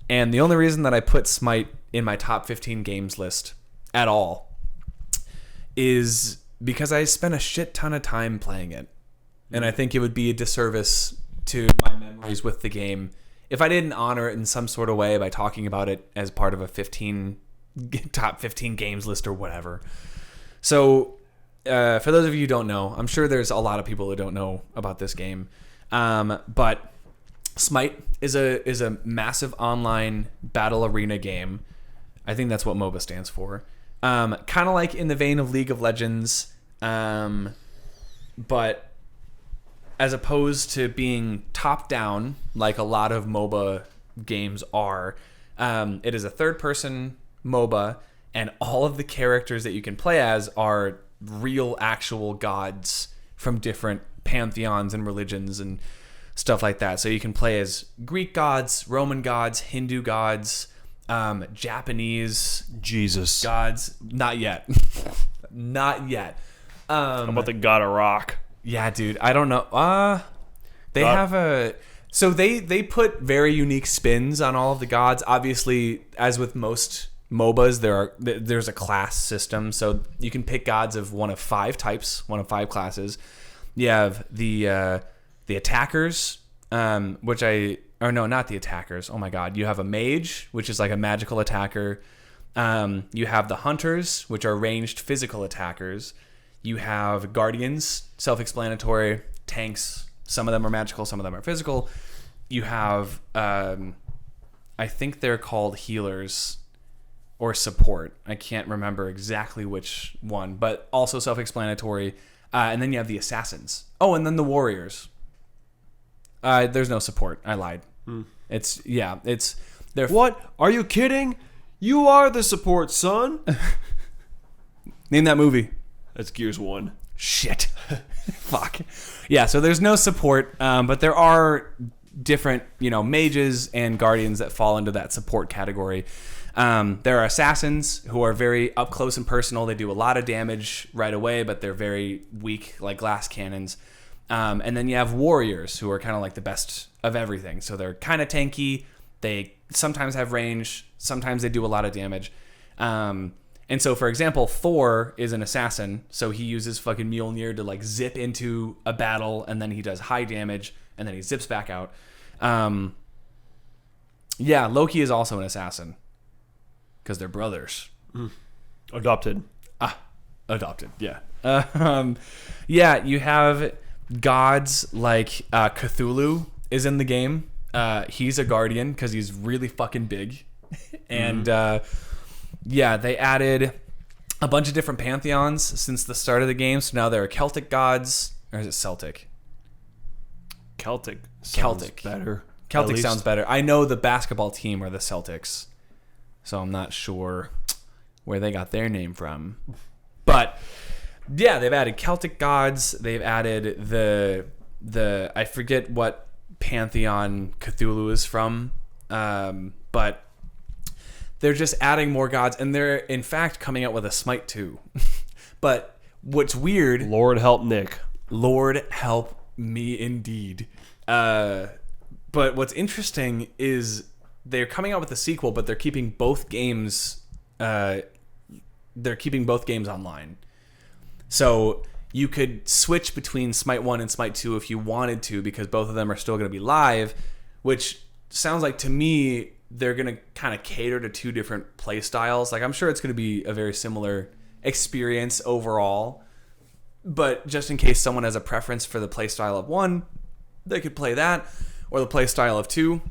And the only reason that I put Smite in my top 15 games list at all is because I spent a shit ton of time playing it. And I think it would be a disservice to my memories with the game if I didn't honor it in some sort of way by talking about it as part of a top 15 games list or whatever. So for those of you who don't know, I'm sure there's a lot of people who don't know about this game. But Smite is a massive online battle arena game. I think that's what MOBA stands for. Kind of like in the vein of League of Legends, but as opposed to being top-down like a lot of MOBA games are, it is a third-person MOBA, and all of the characters that you can play as are real, actual gods from different pantheons and religions and stuff like that. So you can play as Greek gods, Roman gods, Hindu gods, Japanese Jesus gods. Not yet. Not yet. How about the god of rock? Yeah, dude. I don't know. They have a... So they put very unique spins on all of the gods. Obviously, as with most MOBAs, there's a class system. So you can pick gods of one of 5 types, one of 5 classes. You have the attackers, not the attackers. Oh my god. You have a mage, which is like a magical attacker. You have the hunters, which are ranged physical attackers. You have guardians, self-explanatory, tanks. Some of them are magical, some of them are physical. You have, I think they're called healers or support. I can't remember exactly which one, but also self-explanatory. And then you have the assassins. Oh, and then the warriors. There's no support. I lied. What? Are you kidding? You are the support, son. Name that movie. That's Gears 1. Shit. Fuck. Yeah, so there's no support, but there are different, mages and guardians that fall into that support category. There are assassins who are very up close and personal. They do a lot of damage right away, but they're very weak, like glass cannons. And then you have warriors who are kind of like the best of everything. So they're kind of tanky. They sometimes have range. Sometimes they do a lot of damage. And so, for example, Thor is an assassin, so he uses fucking Mjolnir to like zip into a battle, and then he does high damage, and then he zips back out. Yeah, Loki is also an assassin because they're brothers. Adopted. Adopted. Yeah. Yeah, you have gods like Cthulhu is in the game. He's a guardian because he's really fucking big, and. Yeah, they added a bunch of different pantheons since the start of the game. So now there are Celtic gods. Or is it Celtic? Celtic. Better. Celtic sounds better. I know the basketball team are the Celtics. So I'm not sure where they got their name from. But, yeah, they've added Celtic gods. They've added the I forget what pantheon Cthulhu is from. But... they're just adding more gods, and they're, in fact, coming out with a Smite 2. But what's weird... Lord help Nick. Lord help me indeed. But what's interesting is they're coming out with a sequel, but they're keeping both games... online. So you could switch between Smite 1 and Smite 2 if you wanted to, because both of them are still going to be live, which sounds like, to me... they're going to kind of cater to 2 different play styles. Like, I'm sure it's going to be a very similar experience overall. But just in case someone has a preference for the play style of 1, they could play that. Or the play style of 2.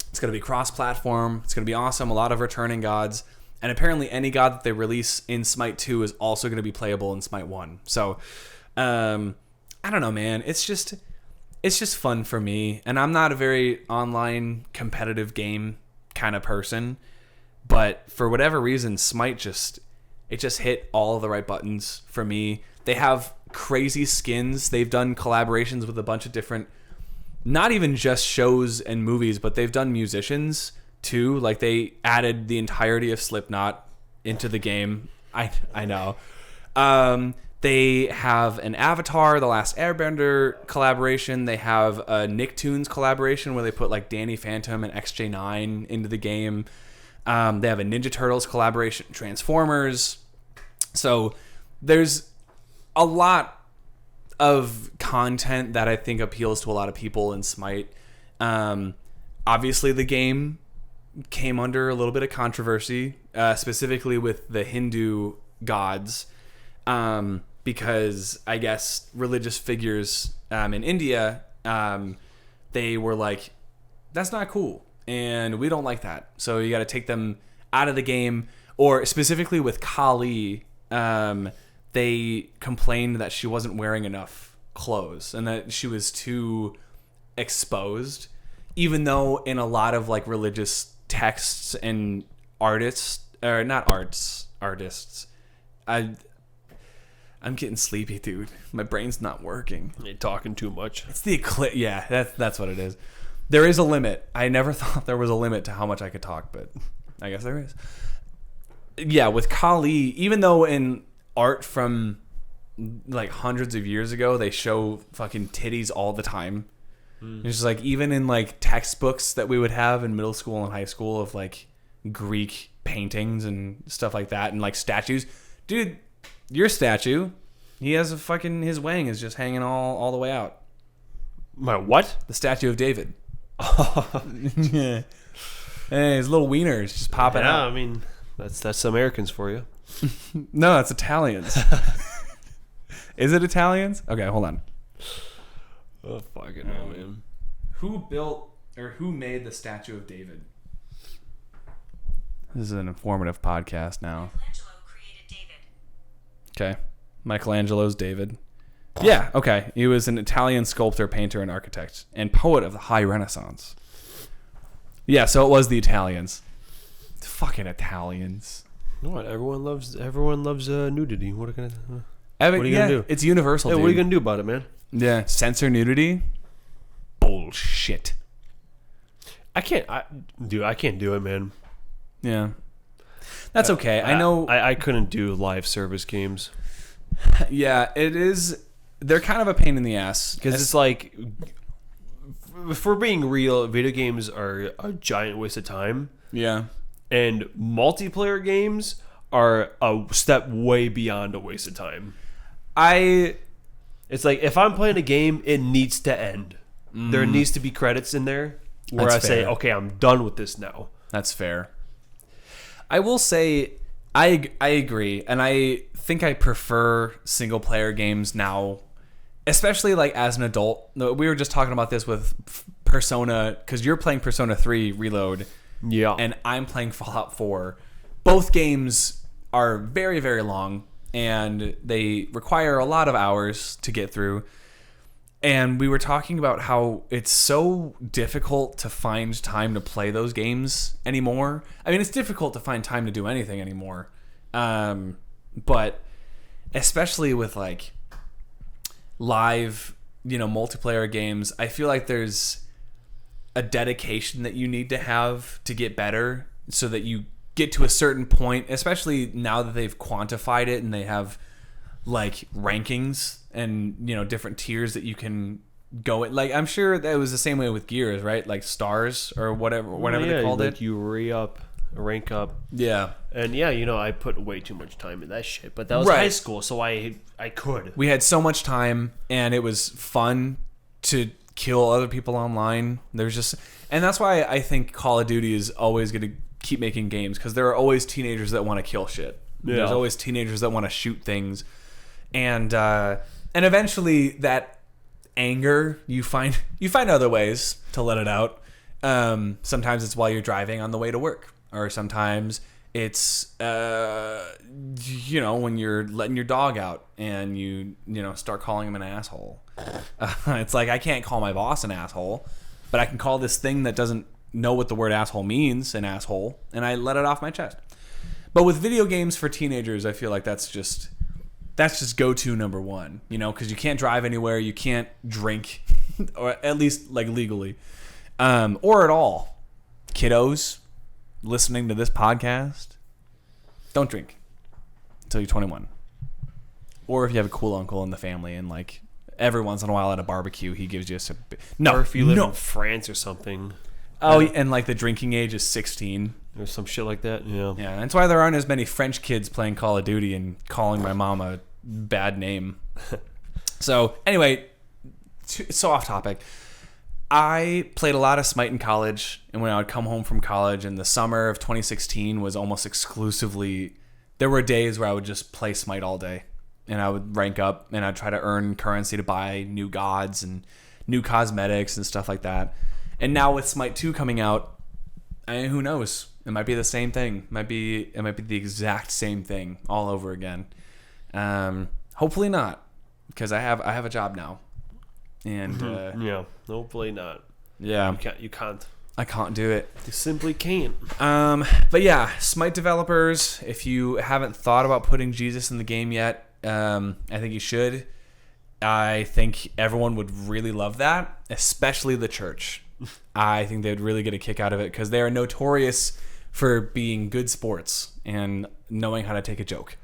It's going to be cross-platform. It's going to be awesome. A lot of returning gods. And apparently any god that they release in Smite 2 is also going to be playable in Smite 1. So, I don't know, man. It's just fun for me. And I'm not a very online competitive game kind of person, but for whatever reason, Smite just hit all of the right buttons for me. They have crazy skins. They've done collaborations with a bunch of different, not even just shows and movies, but they've done musicians too. Like, they added the entirety of Slipknot into the game. I know. They have an Avatar, The Last Airbender collaboration. They have a Nicktoons collaboration where they put like Danny Phantom and XJ9 into the game. They have a Ninja Turtles collaboration, Transformers. So there's a lot of content that I think appeals to a lot of people in Smite. Obviously, the game came under a little bit of controversy, specifically with the Hindu gods. Because I guess religious figures in India, they were like, that's not cool, and we don't like that. So you got to take them out of the game. Or specifically with Kali, they complained that she wasn't wearing enough clothes and that she was too exposed. Even though in a lot of like religious texts and artists, I'm getting sleepy, dude. My brain's not working. You're talking too much. It's the eclipse. Yeah, that's what it is. There is a limit. I never thought there was a limit to how much I could talk, but I guess there is. Yeah, with Kali, even though in art from like hundreds of years ago, they show fucking titties all the time. It's just like, even in like textbooks that we would have in middle school and high school of like Greek paintings and stuff like that, and like statues. Dude, your statue, he has a fucking, his wang is just hanging all the way out. My what? The statue of David. Yeah. Hey, his little wiener is just popping out. Yeah, I mean, that's Americans for you. No, that's Italians. Is it Italians? Okay, hold on. Oh, fucking hell, man. Who built or who made the statue of David? This is an informative podcast now. Michelangelo created David. Okay. Michelangelo's David. Yeah, okay. He was an Italian sculptor, painter, and architect, and poet of the High Renaissance. Yeah, so it was the Italians. Fucking Italians. You know what? Everyone loves nudity. What are you Yeah, gonna do? it's universal, Hey, dude. what are you gonna do about it, man? Yeah, censor nudity? Bullshit. I can't do it, man. Yeah. That's okay. I know. I couldn't do live service games. Yeah, it is. They're kind of a pain in the ass. Because it's like, if we're being real, video games are a giant waste of time. Yeah. And multiplayer games are a step way beyond a waste of time. It's like, if I'm playing a game, it needs to end. There needs to be credits in there where That's I say, fair. okay, I'm done with this now. That's fair. I will say, I agree, and I think I prefer single player games now, especially like as an adult. We were just talking about this with Persona, because you're playing Persona 3 Reload, Yeah. and I'm playing Fallout 4. Both games are very, very long, and they require a lot of hours to get through. And we were talking about how it's so difficult to find time to play those games anymore. I mean, it's difficult to find time to do anything anymore. But especially with like live, multiplayer games, I feel like there's a dedication that you need to have to get better so that you get to a certain point, especially now that they've quantified it and they have like rankings and different tiers that you can go at. Like, I'm sure that was the same way with Gears, right? Like stars or whatever they called it. You rank up. Yeah. And yeah, I put way too much time in that shit. But that was Right. high school, so I could. We had so much time, and it was fun to kill other people online. And that's why I think Call of Duty is always going to keep making games, because there are always teenagers that want to kill shit. Yeah. There's always teenagers that want to shoot things, and eventually that anger, you find other ways to let it out. Sometimes it's while you're driving on the way to work, or sometimes it's when you're letting your dog out and you start calling him an asshole. It's like, I can't call my boss an asshole, but I can call this thing that doesn't know what the word asshole means an asshole, and I let it off my chest. But with video games for teenagers, I feel like that's just go-to number one, because you can't drive anywhere, you can't drink, or at least like legally, or at all. Kiddos listening to this podcast, don't drink until you're 21. or if you have a cool uncle in the family, and like every once in a while at a barbecue, he gives you a or if you live in France or something. Oh, and like the drinking age is 16 or some shit like that. Yeah. Yeah, that's why there aren't as many French kids playing Call of Duty and calling my mom a bad name. So anyway, so off topic. I played a lot of Smite in college, and when I would come home from college, and the summer of 2016 was almost exclusively, there were days where I would just play Smite all day, and I would rank up, and I'd try to earn currency to buy new gods and new cosmetics and stuff like that. And now with Smite 2 coming out, who knows? It might be the same thing. It might be the exact same thing all over again. Hopefully not, because I have a job now. And yeah, hopefully not. Yeah, you can't. I can't do it. You simply can't. But yeah, Smite developers, if you haven't thought about putting Jesus in the game yet, I think you should. I think everyone would really love that, especially the church. I think they'd really get a kick out of it because they are notorious for being good sports and knowing how to take a joke.